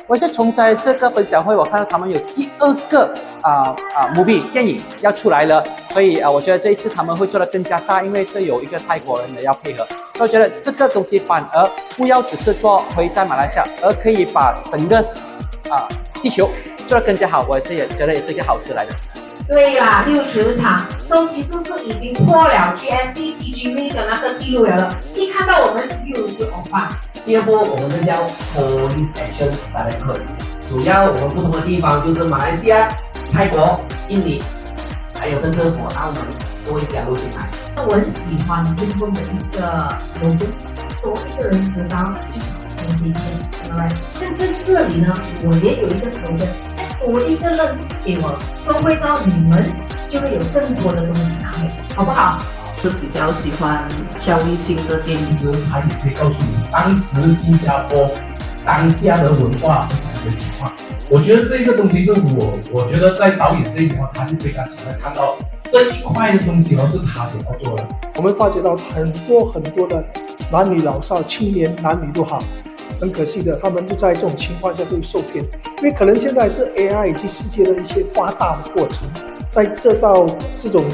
我也是从在这个分享会，我看到他们有第2个movie 电影要出来了，所以我觉得这一次他们会做得更加大，因为是有一个泰国人的要配合，所以我觉得这个东西反而不要只是做回在马来西亚，而可以把整个地球做得更加好，我也觉得也是一个好事来的。对啦，60场，其实是已经破了 GSC TGV 的那个记录了。一看到我们65%。第二波我们就叫 Police Action Silent， 主要我们不同的地方就是马来西亚、泰国、印尼，还有甚至澳门都会加入进来。我很喜欢英文的一个 slogan， 多一个人知道就是好一点，像在这里呢，我也有一个 slogan， 多一个人给我收回到你们，就会有更多的东西拿回，好不好？是比较喜欢教育性的电影，其实它也可以告诉你当时新加坡当下的文化是怎样的情况。我觉得这个东西是我觉得在导演这一边他就非常喜欢看到这一块的东西是他想要做的。我们发觉到很多的男女老少、青年男女都好，很可惜的，他们就在这种情况下会受骗，因为可能现在是 AI 以及世界的一些发达的过程，在制造这种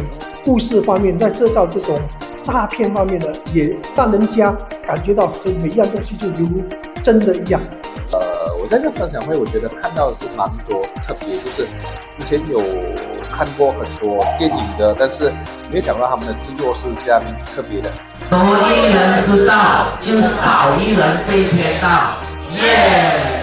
故事方面，在制造这种诈骗方面的，也让人家感觉到每一样东西就犹如真的一样。我在这分享会，我觉得看到的是蛮多特别，就是之前有看过很多电影的，但是没想到他们的制作是这样特别的。多一人知道，就少一人被骗到，耶！